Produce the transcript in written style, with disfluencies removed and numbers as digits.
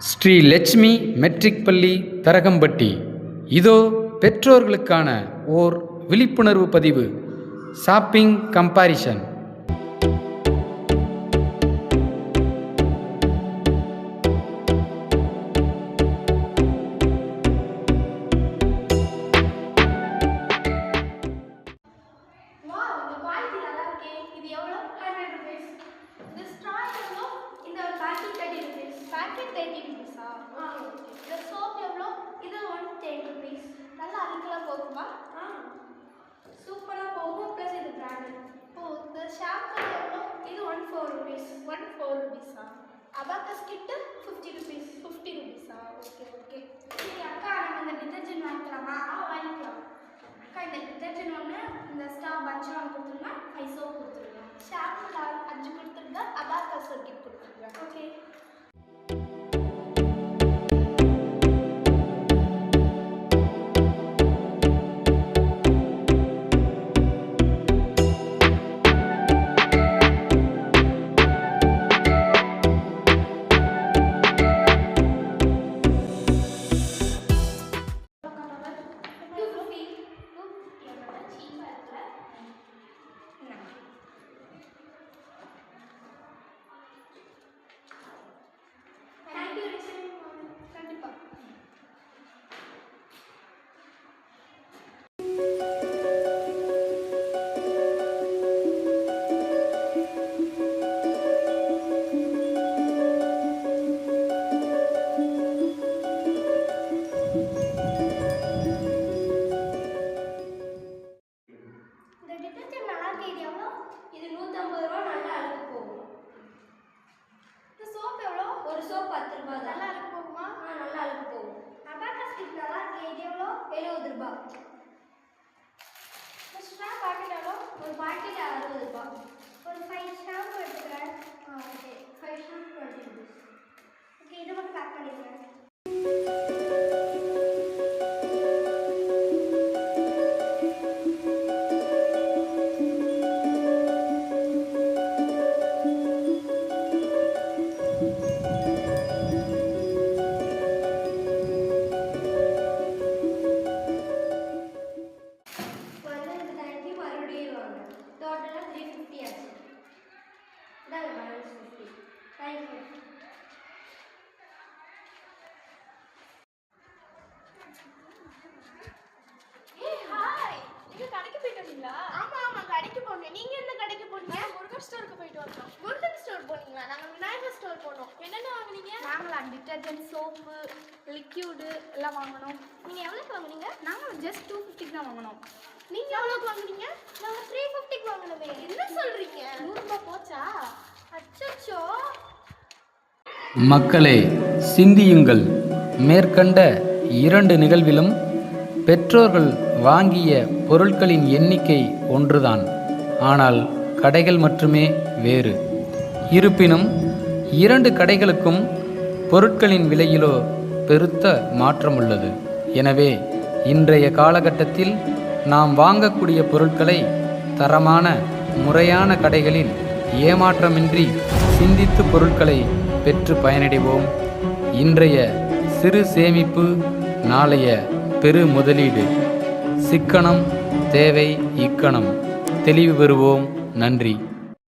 Sri Lakshmi matric பள்ளி தரகம்பட்டி. இதோ பெற்றோர்களுக்கான ஓர் விழிப்புணர்வு பதிவு. Shopping comparison. पैकेट 30 रुपीஸா? இந்த சோப் எவ்வளோ? இது 110 rupees. நல்லா அழுக்கெல்லாம் போகுமா? சூப்பராக போகும். ப்ளஸ் இது பிராண்டட். இந்த ஷாம்பு எவ்வளோ? இது 14 rupees. 14 rupees-ஆ? அபாக்கஸ் கிட்டு 50 rupees. 50 rupees-ஆ? ஓகே. சரி அக்கா, நம்ம இந்த டிட்டர்ஜென்ட் வாங்கிக்கலாமா? வாங்கிக்கலாம். அக்கா, இந்த டிட்டர்ஜென்ட் ஒன்று, இந்த ஸ்டாப் அஞ்சு வாங்கி கொடுத்துருங்க, 5 சோப் கொடுத்துருங்க. ஷாம்பு 5 கொடுத்துருங்க, அபாக்கஸ் ஒரு கிட் கொடுத்துருங்க. ஓகே. ஒரு சோப் 10 ரூபாய். நல்லா அழுக்கு போகுமா? நல்லா அழுக்கு போகும். அபாக்கஸ் கிட் நல்லா இருக்கு. இது எவ்வளோ? 70 ரூபாய். ஸ்ட்ராப் பாக்கெட் எவ்வளோ? ஒரு பாக்கெட் 60 ரூபாய். ஒரு 5 ஷாம்பு எடுத்துக்கிறேன். Okay, 5 shampoo 20 rupees. ஓகே, இதை மட்டும் பேக் பண்ணிடுறேன். டோட்டலாக 350 ஆச்சு. இதாங்க பேலன்ஸ் 50. தேங்க்யூ. ஹாய், நீங்க கடைக்கு போயிட்டு வந்தீங்களா? ஆமாம், கடைக்கு போனேன். நீங்கள் எந்த கடைக்கு போனீங்க? முருகன் ஸ்டோருக்கு போயிட்டு வந்தோம். முருகன் ஸ்டோர் போனீங்களா? நாங்கள் விநாயகர் ஸ்டோர் போனோம். என்னென்ன வாங்குனீங்க? நாங்களா டிட்டர்ஜென்ட், சோப்பு, லிக்யூடு எல்லாம் வாங்கினோம். நீங்கள் எவ்வளோக்கு வாங்குனீங்க? நாங்கள் ஜஸ்ட் 250 தான் வாங்கினோம். நீங்கள் எவ்வளோக்கு வாங்குனீங்க? நாங்கள் 350 வாங்கினோமே. என்ன சொல்கிறீங்க? 100 ரூபாய் போச்சா? அச்சோ. மக்களே, சிந்தியுங்கள். மேற்கண்ட 2 நிகழ்விலும் பெற்றோர்கள் வாங்கிய பொருட்களின் எண்ணிக்கை ஒன்றுதான். ஆனால் கடைகள் மட்டுமே வேறு. இருப்பினும் 2 கடைகளுக்கும் பொருட்களின் விலையிலோ பெருத்த மாற்றம் உள்ளது. எனவே இன்றைய காலகட்டத்தில் நாம் வாங்கக்கூடிய பொருட்களை தரமான முறையான கடைகளில் ஏமாற்றமின்றி சிந்தித்து பொருட்களை பெற்று பயனடைவோம். இன்றைய சிறு சேமிப்பு நாளைய பெரு முதலீடு. சிக்கனம் தேவை, இக்கணம் தெளிவு பெறுவோம். நன்றி.